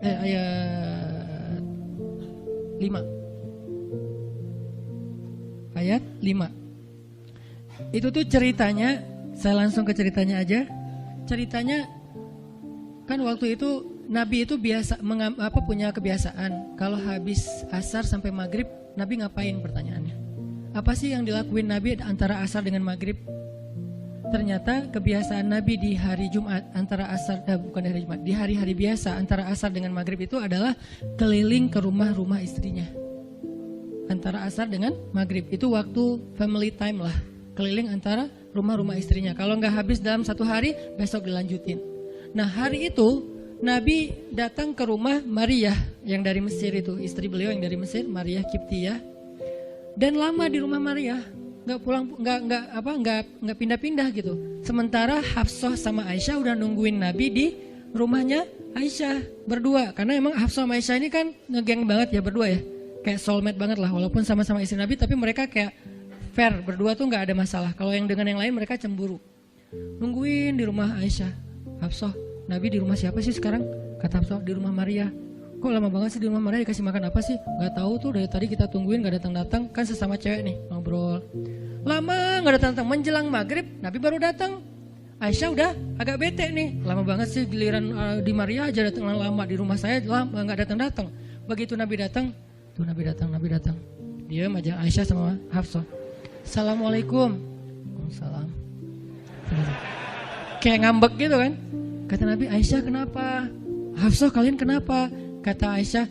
ayat 5. Ayat 5. Itu tuh ceritanya, saya langsung ke ceritanya aja. Ceritanya kan waktu itu Nabi itu punya kebiasaan kalau habis asar sampai maghrib, Nabi ngapain pertanyaannya? Apa sih yang dilakuin Nabi antara asar dengan maghrib? Ternyata kebiasaan Nabi di hari Jumat antara asar bukan di hari Jumat, di hari-hari biasa antara asar dengan maghrib itu adalah keliling ke rumah-rumah istrinya. Antara asar dengan maghrib itu waktu family time lah, keliling antara rumah-rumah istrinya. Kalau nggak habis dalam satu hari, besok dilanjutin. Nah hari itu Nabi datang ke rumah Maria yang dari Mesir itu, istri beliau yang dari Mesir, Maria Kiptiyah, dan lama di rumah Maria, nggak pulang, nggak pindah-pindah gitu. Sementara Hafsah sama Aisyah udah nungguin Nabi di rumahnya Aisyah berdua, karena emang Hafsah sama Aisyah ini kan ngegeng banget ya berdua ya. Kayak soulmate banget lah, walaupun sama-sama istri Nabi, tapi mereka kayak fair, berdua tuh gak ada masalah. Kalau yang dengan yang lain mereka cemburu. Nungguin di rumah Aisyah. Hafsah, Nabi di rumah siapa sih sekarang? Kata Hafsah, di rumah Maria. Kok lama banget sih di rumah Maria, dikasih makan apa sih? Gak tahu tuh, dari tadi kita tungguin gak datang-datang. Kan sesama cewek nih, ngobrol. Lama gak datang-datang, menjelang maghrib Nabi baru datang. Aisyah udah agak bete nih, lama banget sih giliran di Maria aja datang lama, di rumah saya lama nggak datang. Begitu Nabi datang, Nabi datang. Diam aja Aisyah sama Hafsah. Assalamualaikum. Waalaikumsalam. Kayak ngambek gitu kan. Kata Nabi, Aisyah kenapa? Hafsah kalian kenapa? Kata Aisyah,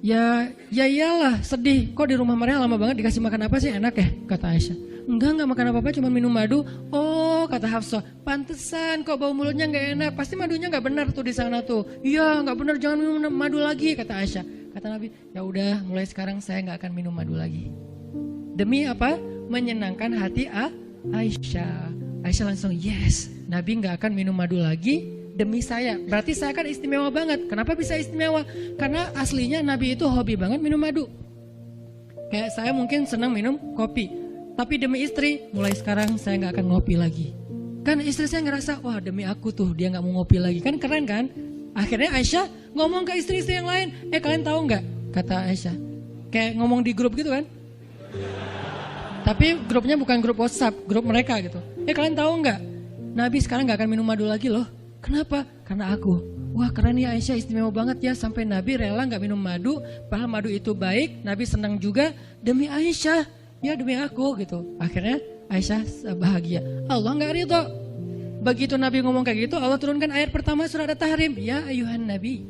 ya iyalah sedih. Kok di rumah Maria lama banget dikasih makan apa sih, enak ya? Kata Aisyah. Enggak makan apa-apa, cuma minum madu. Oh, kata Hafsah, pantesan kok bau mulutnya nggak enak. Pasti madunya nggak benar tuh di sana tuh. Iya, nggak benar, jangan minum madu lagi, kata Aisyah. Kata Nabi, ya udah, mulai sekarang saya nggak akan minum madu lagi. Demi apa? Menyenangkan hati Aisyah. Aisyah langsung yes, Nabi nggak akan minum madu lagi demi saya. Berarti saya kan istimewa banget. Kenapa bisa istimewa? Karena aslinya Nabi itu hobi banget minum madu. Kayak saya mungkin senang minum kopi. Tapi demi istri, mulai sekarang saya nggak akan ngopi lagi. Kan istri saya ngerasa, wah demi aku tuh dia nggak mau ngopi lagi. Kan keren kan? Akhirnya Aisyah ngomong ke istri-istri yang lain. Kalian tahu nggak? Kata Aisyah. Kayak ngomong di grup gitu kan? Tapi grupnya bukan grup WhatsApp, grup mereka gitu. Kalian tahu nggak? Nabi sekarang nggak akan minum madu lagi loh. Kenapa? Karena aku. Wah keren ya Aisyah, istimewa banget ya. Sampai Nabi rela nggak minum madu. Padahal madu itu baik. Nabi senang juga demi Aisyah. Ya demi aku gitu. Akhirnya Aisyah bahagia. Allah nggak ridho. Begitu Nabi ngomong kayak gitu, Allah turunkan ayat pertama surat At-Tahrim. Ya ayuhan Nabi.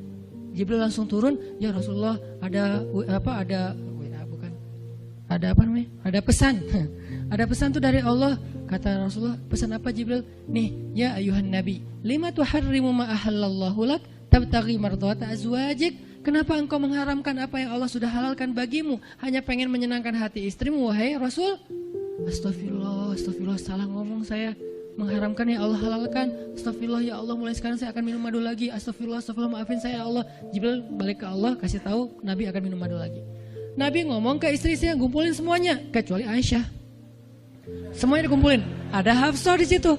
Jibril langsung turun. Ya Rasulullah ada pesan. Ada pesan tuh dari Allah. Kata Rasulullah, pesan apa Jibril? Nih, ya ayuhan Nabi. Lima tuharrimu ma ahallallahu lak tabtaghi mardhata azwajik. Kenapa engkau mengharamkan apa yang Allah sudah halalkan bagimu? Hanya pengen menyenangkan hati istrimu, wahai Rasul? Astagfirullah, salah ngomong saya. Mengharamkan yang Allah halalkan. Astagfirullah ya Allah, mulai sekarang saya akan minum madu lagi. Astagfirullah, maafin saya ya Allah. Jibril balik ke Allah, kasih tahu Nabi akan minum madu lagi. Nabi ngomong ke istri-istri yang ngumpulin semuanya, kecuali Aisyah. Semuanya dikumpulin. Ada Hafsah di situ.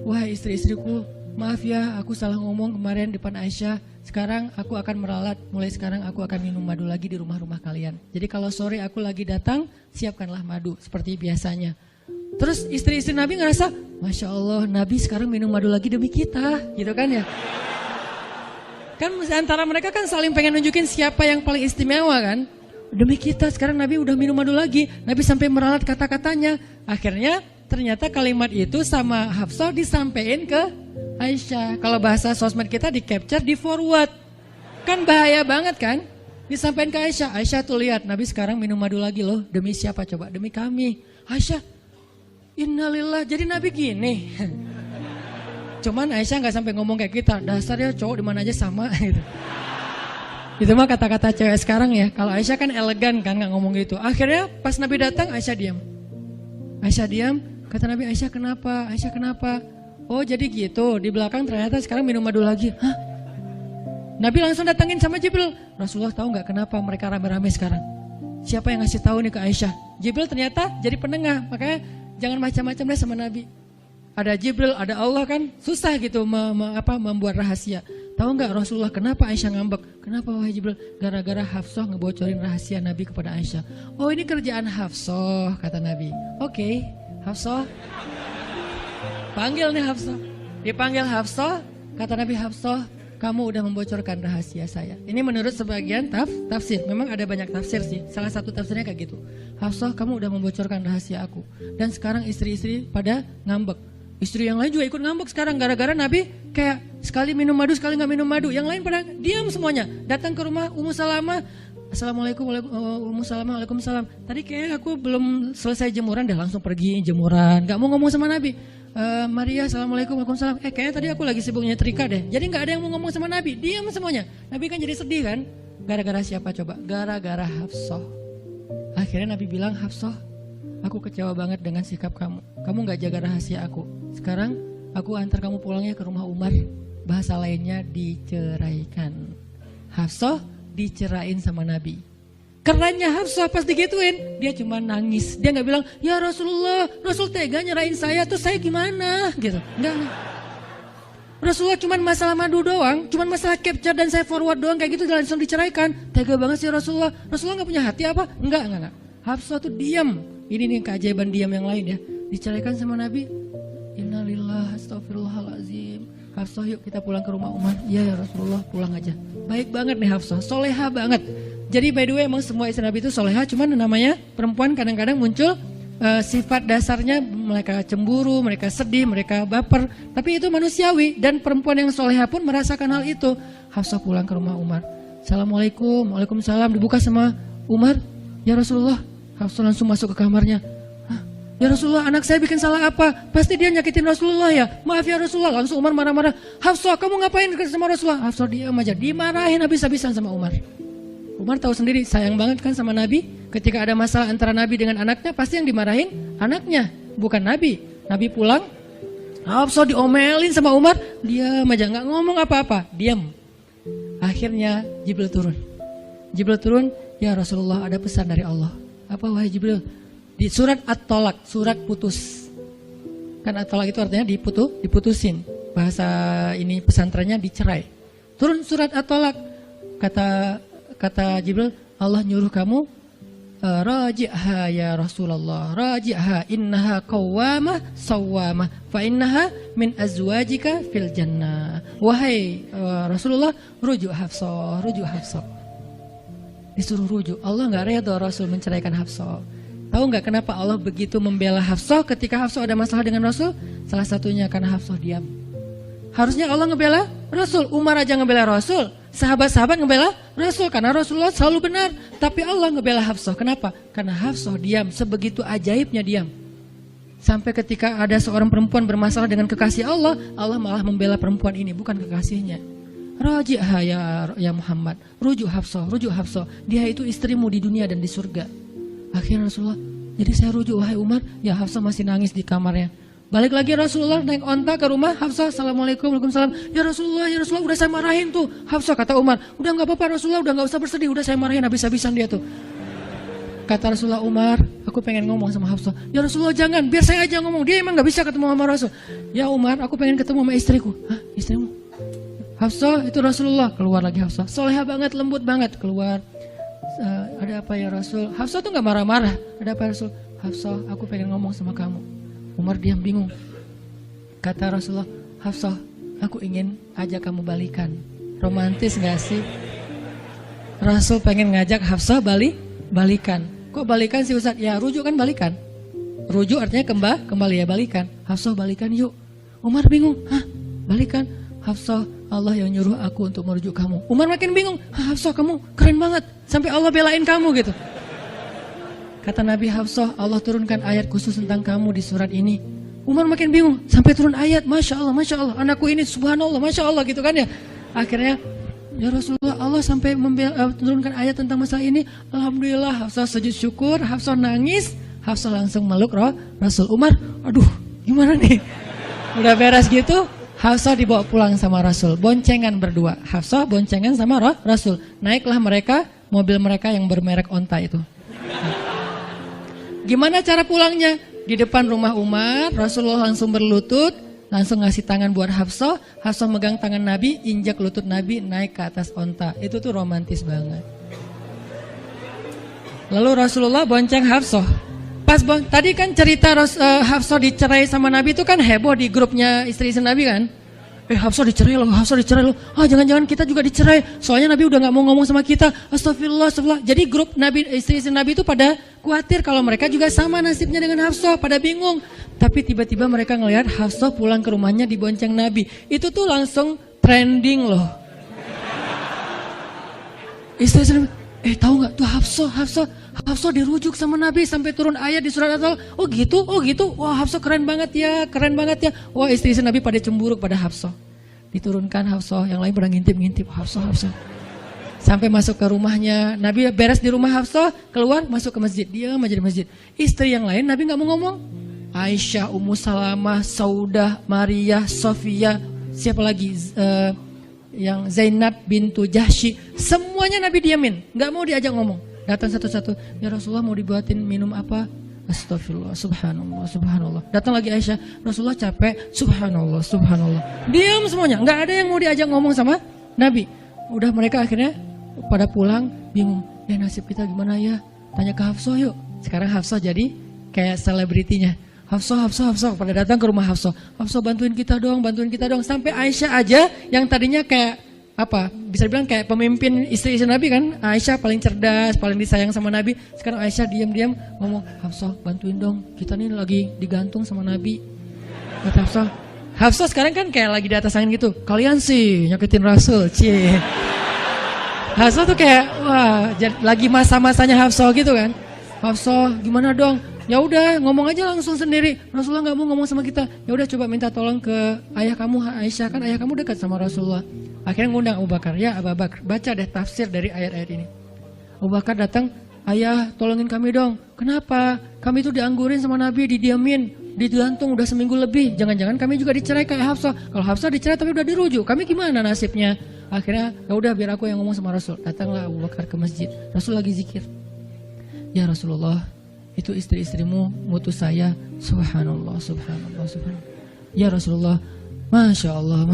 Wah istri-istriku, maaf ya, aku salah ngomong kemarin depan Aisyah. Sekarang aku akan meralat, mulai sekarang aku akan minum madu lagi di rumah-rumah kalian. Jadi kalau sore aku lagi datang, siapkanlah madu seperti biasanya. Terus istri-istri Nabi ngerasa, Masya Allah Nabi sekarang minum madu lagi demi kita, gitu kan ya. Kan antara mereka kan saling pengen nunjukin siapa yang paling istimewa kan. Demi kita sekarang Nabi udah minum madu lagi. Nabi sampai meralat kata-katanya. Akhirnya ternyata kalimat itu sama Hafsah disampaikan ke Aisyah. Kalau bahasa sosmed kita di capture, di forward. Kan bahaya banget kan? Disampaikan ke Aisyah. Aisyah tuh lihat Nabi sekarang minum madu lagi loh. Demi siapa coba? Demi kami. Aisyah, innalillah, jadi Nabi gini. Cuman Aisyah gak sampai ngomong kayak kita. Dasar ya cowok dimana aja sama gitu. Itu mah kata-kata cewek sekarang ya. Kalau Aisyah kan elegan kan gak ngomong gitu. Akhirnya pas Nabi datang Aisyah diam. Kata Nabi, Aisyah kenapa? Oh jadi gitu, di belakang ternyata sekarang minum madu lagi. Hah? Nabi langsung datangin sama Jibril. Rasulullah tahu gak kenapa mereka rame-rame sekarang? Siapa yang ngasih tahu nih ke Aisyah? Jibril ternyata jadi penengah. Makanya jangan macam-macam deh sama Nabi. Ada Jibril, ada Allah kan. Susah gitu membuat rahasia. Tahu nggak Rasulullah kenapa Aisyah ngambek? Kenapa wahai Jibril? Gara-gara Hafsah ngebocorin rahasia Nabi kepada Aisyah. Oh ini kerjaan Hafsah, kata Nabi. Oke, Hafsah. Panggil nih Hafsah. Dipanggil Hafsah, kata Nabi, Hafsah, kamu udah membocorkan rahasia saya. Ini menurut sebagian tafsir. Memang ada banyak tafsir sih. Salah satu tafsirnya kayak gitu. Hafsah, kamu udah membocorkan rahasia aku. Dan sekarang istri-istri pada ngambek. Istri yang lain juga ikut ngambek sekarang gara-gara Nabi kayak sekali minum madu, sekali gak minum madu. Yang lain pada diam semuanya. Datang ke rumah Ummu Salamah. Assalamualaikum, Ummu Salamah, waalaikumsalam. Tadi kayak aku belum selesai jemuran, dah langsung pergi jemuran. Gak mau ngomong sama Nabi. Maria, assalamualaikum, waalaikumsalam. Kayaknya tadi aku lagi sibuk nyetrika deh. Jadi gak ada yang mau ngomong sama Nabi. Diam semuanya. Nabi kan jadi sedih kan. Gara-gara siapa coba? Gara-gara Hafsah. Akhirnya Nabi bilang, Hafsah, aku kecewa banget dengan sikap kamu. Kamu gak jaga rahasia aku. Sekarang aku antar kamu pulangnya ke rumah Umar. Bahasa lainnya diceraikan. Hafsah dicerain sama Nabi. Kerennya Hafsah pas digituin, dia cuma nangis. Dia gak bilang, ya Rasulullah, Rasul tega nyerain saya, terus saya gimana? Gitu. Enggak. Rasulullah cuma masalah madu doang, cuma masalah capture dan saya forward doang kayak gitu langsung diceraikan. Tega banget sih Rasulullah. Rasulullah gak punya hati apa? Enggak. Hafsah tuh diam. Ini nih keajaiban diam yang lain ya. Diceraikan sama Nabi. Innalillah, astagfirullah. Hafsah yuk kita pulang ke rumah Umar. Iya ya Rasulullah, pulang aja. Baik banget nih Hafsah, soleha banget. Jadi by the way emang semua istri Nabi itu soleha, cuman namanya perempuan kadang-kadang muncul sifat dasarnya mereka cemburu, mereka sedih, mereka baper. Tapi itu manusiawi dan perempuan yang soleha pun merasakan hal itu. Hafsah pulang ke rumah Umar. Assalamualaikum, waalaikumsalam, dibuka sama Umar. Ya Rasulullah, Hafsah langsung masuk ke kamarnya. Ya Rasulullah, anak saya bikin salah apa? Pasti dia nyakitin Rasulullah ya. Maaf ya Rasulullah. Langsung Umar marah-marah. Hafsah, kamu ngapain sama Rasulullah? Hafsah diam aja, dimarahin habis-habisan sama Umar. Umar tahu sendiri, sayang banget kan sama Nabi. Ketika ada masalah antara Nabi dengan anaknya, pasti yang dimarahin anaknya, bukan Nabi. Nabi pulang, Hafsah diomelin sama Umar, diam aja, nggak ngomong apa-apa, diam. Akhirnya Jibril turun. Jibril turun, ya Rasulullah ada pesan dari Allah. Apa wahai Jibril? Di surat At-Tolak, surat putus. Kan At-Tolak itu artinya diputusin. Bahasa ini pesantrennya dicerai. Turun surat At-Tolak. Kata Jibril, Allah nyuruh kamu raji'ha ya Rasulullah, raji'ha innaha qawwamah sawwamah fa innaha min azwajika fil jannah. Wahai Rasulullah, rujuk Hafsah, rujuk Hafsah. Disuruh rujuk. Allah nggak reda Rasul menceraikan Hafsah. Tahu nggak kenapa Allah begitu membela Hafsah ketika Hafsah ada masalah dengan Rasul? Salah satunya karena Hafsah diam. Harusnya Allah ngebela Rasul, Umar aja ngebela Rasul, sahabat-sahabat ngebela Rasul karena Rasulullah selalu benar. Tapi Allah ngebela Hafsah, kenapa? Karena Hafsah diam, sebegitu ajaibnya diam. Sampai ketika ada seorang perempuan bermasalah dengan kekasih Allah, Allah malah membela perempuan ini, bukan kekasihnya. Raji'ha ya Muhammad, rujuk Hafsah, rujuk Hafsah. Dia itu istrimu di dunia dan di surga. Akhirnya Rasulullah, jadi saya rujuk wahai Umar. Ya Hafsah masih nangis di kamarnya. Balik lagi Rasulullah naik onta ke rumah Hafsah. Assalamualaikum, waalaikumsalam. Ya Rasulullah, udah saya marahin tuh. Hafsah kata Umar, udah gak apa-apa Rasulullah, udah gak usah bersedih, udah saya marahin habis-habisan dia tuh. Kata Rasulullah, Umar, aku pengen ngomong sama Hafsah. Ya Rasulullah jangan, biar saya aja ngomong. Dia emang gak bisa ketemu sama Rasul. Ya Umar, aku pengen ketemu sama istriku. Hah, istrimu? Hafsah, itu Rasulullah. Keluar lagi Hafsah, soleha banget, lembut banget. Keluar. Ada apa ya Rasul? Hafsah tuh gak marah-marah. Ada apa Rasul? Hafsah, aku pengen ngomong sama kamu. Umar diam bingung. Kata Rasulullah, Hafsah, aku ingin ajak kamu balikan. Romantis gak sih? Rasul pengen ngajak Hafsah balikan. Kok balikan sih Ustaz? Ya rujuk kan balikan. Rujuk artinya kembali ya balikan. Hafsah balikan yuk. Umar bingung. Hah? Balikan? Hafsah, Allah yang nyuruh aku untuk merujuk kamu. Umar makin bingung. Hafsah, kamu keren banget. Sampai Allah belain kamu gitu. Kata Nabi, Hafsah, Allah turunkan ayat khusus tentang kamu di surat ini. Umar makin bingung. Sampai turun ayat, Masya Allah, anakku ini subhanallah, Masya Allah gitu kan ya. Akhirnya, ya Rasulullah, Allah sampai menurunkan ayat tentang masalah ini. Alhamdulillah, Hafsah sujud syukur, Hafsah nangis. Hafsah langsung meluk Rasul. Umar, aduh gimana nih. Udah beres gitu, Hafsah dibawa pulang sama Rasul. Boncengan berdua. Hafsah boncengan sama Rasul. Naiklah mereka, mobil mereka yang bermerek onta itu. Gimana cara pulangnya? Di depan rumah Umar, Rasulullah langsung berlutut, langsung ngasih tangan buat Hafsah. Hafsah megang tangan Nabi, injak lutut Nabi, naik ke atas onta. Itu tuh romantis banget. Lalu Rasulullah bonceng Hafsah. Tadi kan cerita Hafsah dicerai sama Nabi itu kan heboh di grupnya istri-istri Nabi kan. Hafsah dicerai loh. Jangan-jangan kita juga dicerai. Soalnya Nabi udah gak mau ngomong sama kita. Astagfirullah. Jadi grup Nabi, istri-istri Nabi itu pada khawatir kalau mereka juga sama nasibnya dengan Hafsah. Pada bingung. Tapi tiba-tiba mereka ngelihat Hafsah pulang ke rumahnya dibonceng Nabi. Itu tuh langsung trending loh. Istri-istri Nabi, tahu gak tuh Hafsah dirujuk sama Nabi sampai turun ayat di surat At-Talaq. Oh gitu. Wah Hafsah keren banget ya. Wah istri-istri Nabi pada cemburu pada Hafsah. Diturunkan Hafsah, yang lain pada ngintip Hafsah. Sampai masuk ke rumahnya. Nabi beres di rumah Hafsah, keluar masuk ke masjid. Dia aja di masjid. Istri yang lain Nabi gak mau ngomong. Aisyah, Ummu Salamah, Saudah, Maria, Sofia, siapa lagi? Yang Zainab bintu Jahsy, semuanya Nabi diamin, nggak mau diajak ngomong. Datang satu-satu, ya Rasulullah mau dibuatin minum apa? Astagfirullah, subhanallah. Datang lagi Aisyah, Rasulullah capek, subhanallah. Diam semuanya, nggak ada yang mau diajak ngomong sama Nabi. Udah mereka akhirnya pada pulang, bingung. Ya nasib kita gimana ya? Tanya ke Hafsah yuk. Sekarang Hafsah jadi kayak selebritinya. Hafsah, pada datang ke rumah Hafsah. Hafsah bantuin kita dong. Sampai Aisyah aja yang tadinya kayak apa? Bisa dibilang kayak pemimpin istri-istri Nabi kan. Aisyah paling cerdas, paling disayang sama Nabi. Sekarang Aisyah diam-diam ngomong, Hafsah bantuin dong. Kita nih lagi digantung sama Nabi. Kata Hafsah sekarang kan kayak lagi di atas angin gitu. Kalian sih nyakitin Rasul, cie. Hafsah tuh kayak wah, lagi masa-masanya Hafsah gitu kan. Hafsah gimana dong? Ya udah ngomong aja langsung sendiri. Rasulullah nggak mau ngomong sama kita. Ya udah coba minta tolong ke ayah kamu Aisyah, kan ayah kamu dekat sama Rasulullah. Akhirnya ngundang Abu Bakar. Ya Abu Bakar, baca deh tafsir dari ayat-ayat ini. Abu Bakar datang, ayah tolongin kami dong. Kenapa? Kami tuh dianggurin sama Nabi, didiamin, digantung udah seminggu lebih. Jangan-jangan kami juga dicerai kayak Hafsah. Kalau Hafsah dicerai tapi udah dirujuk, kami gimana nasibnya? Akhirnya ya udah biar aku yang ngomong sama Rasul. Datanglah Abu Bakar ke masjid. Rasul lagi zikir. Ya Rasulullah, itu istri-istrimu mutus saya. Subhanallah. Ya Rasulullah, Masya Allah.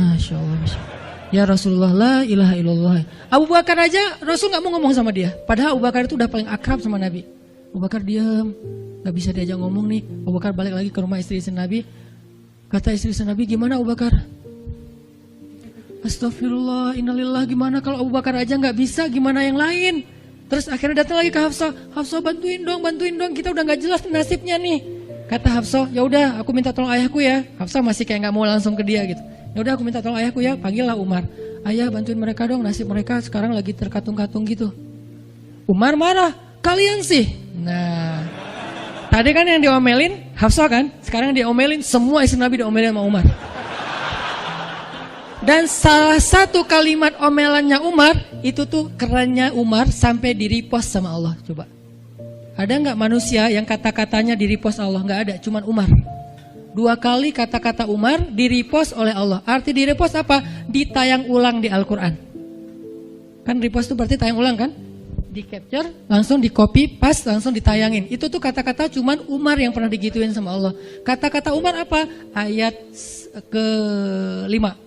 Ya Rasulullah, la ilaha illallah. Abu Bakar aja Rasul gak mau ngomong sama dia. Padahal Abu Bakar itu udah paling akrab sama Nabi. Abu Bakar diam, gak bisa diajak ngomong nih. Abu Bakar balik lagi ke rumah istri-istri Nabi. Kata istri-istri Nabi, gimana Abu Bakar? Astagfirullah, innalillah. Gimana kalau Abu Bakar aja gak bisa, gimana yang lain? Terus akhirnya datang lagi ke Hafsah. Hafsah bantuin dong. Kita udah nggak jelas nasibnya nih. Kata Hafsah, ya udah aku minta tolong ayahku ya. Hafsah masih kayak nggak mau langsung ke dia gitu. Ya udah aku minta tolong ayahku ya. Panggillah Umar. Ayah bantuin mereka dong. Nasib mereka sekarang lagi terkatung-katung gitu. Umar marah. Kalian sih. Nah, tadi kan yang diomelin Hafsah kan. Sekarang diomelin semua istri Nabi diomelin sama Umar. Dan salah satu kalimat omelannya Umar, itu tuh kerennya Umar sampai di-repost sama Allah. Coba. Ada nggak manusia yang kata-katanya di-repost Allah? Nggak ada, cuman Umar. 2 kali kata-kata Umar di-repost oleh Allah. Arti di-repost apa? Ditayang ulang di Al-Quran. Kan repost itu berarti tayang ulang kan? Di-capture, langsung di-copy, paste, langsung ditayangin. Itu tuh kata-kata cuman Umar yang pernah digituin sama Allah. Kata-kata Umar apa? Ayat ke-5.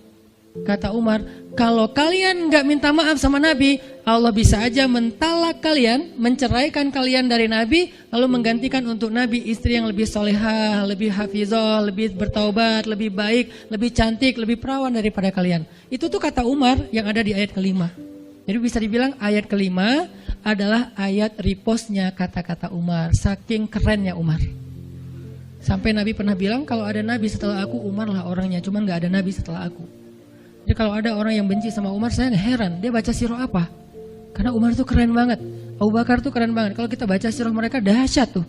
Kata Umar, kalau kalian gak minta maaf sama Nabi, Allah bisa aja mentalak kalian, menceraikan kalian dari Nabi, lalu menggantikan untuk Nabi istri yang lebih solehah, lebih hafizah, lebih bertaubat, lebih baik, lebih cantik, lebih perawan daripada kalian. Itu tuh kata Umar yang ada di ayat ke-5. Jadi bisa dibilang ayat ke-5 adalah ayat repostnya kata-kata Umar. Saking kerennya Umar. Sampai Nabi pernah bilang, kalau ada Nabi setelah aku, Umar lah orangnya, cuman gak ada Nabi setelah aku. Jadi kalau ada orang yang benci sama Umar, saya heran, dia baca sirah apa? Karena Umar tuh keren banget, Abu Bakar tuh keren banget. Kalau kita baca sirah mereka dahsyat tuh.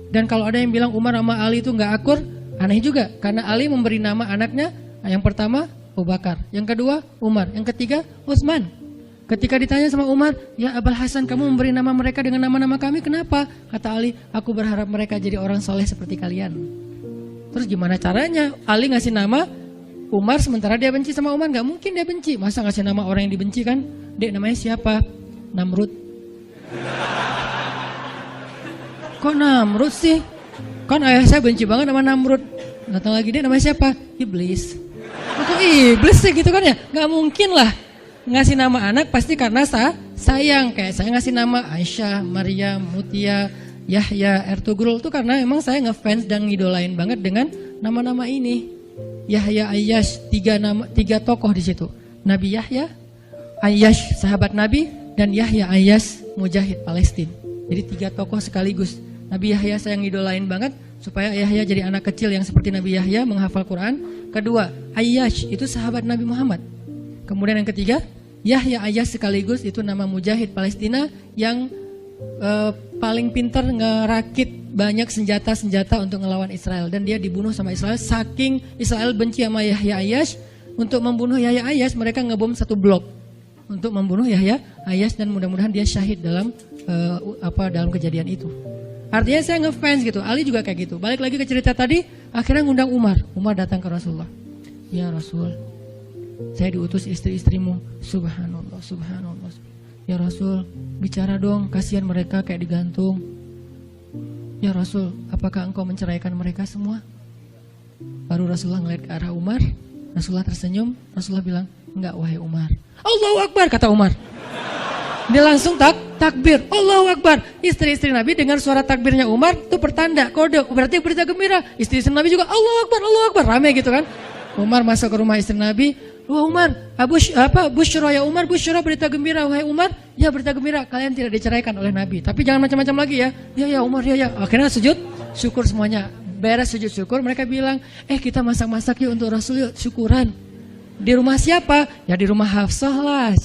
Dan kalau ada yang bilang Umar sama Ali itu gak akur, aneh juga. Karena Ali memberi nama anaknya, yang pertama Abu Bakar, yang kedua Umar, yang ketiga Utsman. Ketika ditanya sama Umar, ya Abul Hasan, kamu memberi nama mereka dengan nama-nama kami, kenapa? Kata Ali, aku berharap mereka jadi orang soleh seperti kalian. Terus gimana caranya? Ali ngasih nama Umar sementara dia benci sama Umar. Gak mungkin dia benci. Masa ngasih nama orang yang dibenci kan? Dek namanya siapa? Namrud. Kok Namrud sih? Kan ayah saya benci banget sama Namrud. Datang lagi, dek namanya siapa? Iblis. Kok iblis sih gitu kan ya? Gak mungkin lah. Ngasih nama anak pasti karena sayang. Kayak saya ngasih nama Aisyah, Maryam, Mutia, Yahya, Ertugrul. Itu karena emang saya ngefans dan ngidolain banget dengan nama-nama ini. Yahya, Ayyash, 3 tokoh di situ. Nabi Yahya, Ayyash sahabat Nabi, dan Yahya Ayyash mujahid Palestina. Jadi 3 tokoh sekaligus. Nabi Yahya saya ngidolain banget supaya Yahya jadi anak kecil yang seperti Nabi Yahya menghafal Quran. Kedua, Ayyash itu sahabat Nabi Muhammad. Kemudian yang ketiga, Yahya Ayyash sekaligus itu nama mujahid Palestina yang paling pintar ngerakit banyak senjata-senjata untuk ngelawan Israel. Dan dia dibunuh sama Israel. Saking Israel benci sama Yahya Ayyash, untuk membunuh Yahya Ayyash mereka ngebom 1 blok untuk membunuh Yahya Ayyash, dan mudah-mudahan dia syahid dalam dalam kejadian itu. Artinya saya ngefans gitu. Ali juga kayak gitu. Balik lagi ke cerita tadi, akhirnya ngundang Umar. Umar datang ke Rasulullah. Ya Rasul, saya diutus istri-istrimu. Subhanallah. Ya Rasul, bicara dong, kasihan mereka kayak digantung. Ya Rasul, apakah engkau menceraikan mereka semua? Baru Rasulullah ngeliat ke arah Umar. Rasulullah tersenyum. Rasulullah bilang, enggak wahai Umar. Allahu Akbar, kata Umar. Dia langsung takbir, Allahu Akbar. Istri-istri Nabi dengar suara takbirnya Umar, itu pertanda, kode, berarti berita gembira. Istri-istri Nabi juga Allahu Akbar, rame gitu kan. Umar masuk ke rumah istri Nabi, wah Umar, busyra ya Umar, busyra berita gembira, wahai Umar, ya berita gembira, kalian tidak diceraikan oleh Nabi. Tapi jangan macam-macam lagi ya. Ya Umar, ya. Akhirnya sujud syukur semuanya. Beres sujud syukur, mereka bilang, kita masak-masak yuk untuk Rasul yuk, syukuran. Di rumah siapa? Ya di rumah Hafsah lah.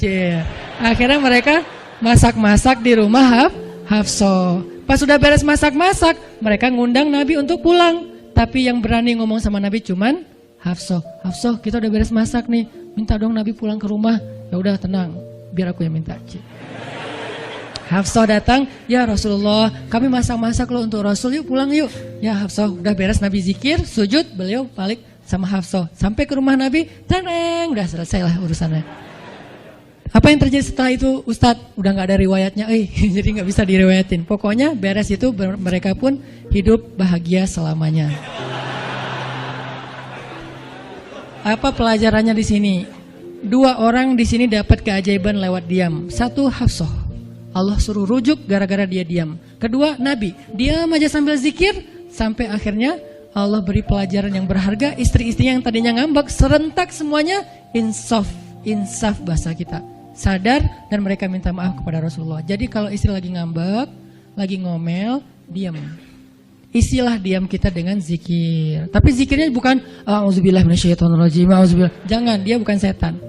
Akhirnya mereka masak-masak di rumah Hafsah. Pas sudah beres masak-masak, mereka ngundang Nabi untuk pulang. Tapi yang berani ngomong sama Nabi cuman Hafsah, kita udah beres masak nih, minta dong Nabi pulang ke rumah. Ya udah tenang, biar aku yang minta. Hafsah datang, ya Rasulullah, kami masak-masak loh untuk Rasul, yuk pulang yuk. Ya Hafsah, udah beres Nabi zikir, sujud, beliau balik sama Hafsah. Sampai ke rumah Nabi, tenang, udah selesai lah urusannya. Apa yang terjadi setelah itu Ustadz? Udah gak ada riwayatnya, jadi gak bisa diriwayatin. Pokoknya beres itu mereka pun hidup bahagia selamanya. Apa pelajarannya di sini? Dua orang di sini dapat keajaiban lewat diam. Satu Hafsah, Allah suruh rujuk gara-gara dia diam. Kedua Nabi, diam aja sambil zikir, sampai akhirnya Allah beri pelajaran yang berharga. Istri-istri yang tadinya ngambek serentak semuanya insaf bahasa kita, sadar dan mereka minta maaf kepada Rasulullah. Jadi kalau istri lagi ngambek, lagi ngomel, diam. Isilah diam kita dengan zikir. Tapi zikirnya bukan auzubillahi minasyaitonirrajim, auzubillah. Jangan, dia bukan setan.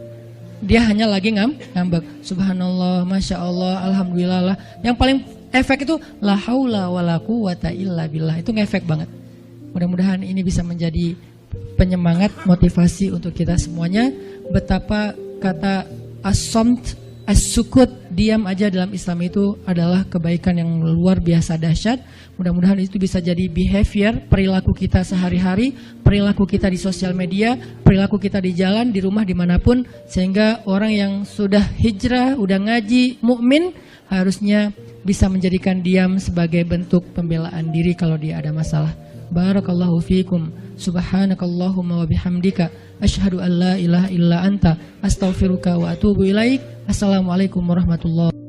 Dia hanya lagi ngambek. Subhanallah, Masya Allah, Alhamdulillah. Yang paling efek itu la haula wala quwata illa billah. Itu ngefek banget. Mudah-mudahan ini bisa menjadi penyemangat, motivasi untuk kita semuanya. Betapa kata as-samt, as-sukut, diam aja dalam Islam itu adalah kebaikan yang luar biasa dahsyat. Mudah-mudahan itu bisa jadi behavior, perilaku kita sehari-hari, perilaku kita di sosial media, perilaku kita di jalan, di rumah, dimanapun. Sehingga orang yang sudah hijrah, udah ngaji, mukmin, harusnya bisa menjadikan diam sebagai bentuk pembelaan diri kalau dia ada masalah. Barakallahu fiikum. Subhanakallahumma wa bihamdika asyhadu an la ilaha illa anta astaghfiruka wa atubu ilaik. Assalamualaikum warahmatullahi wabarakatuh.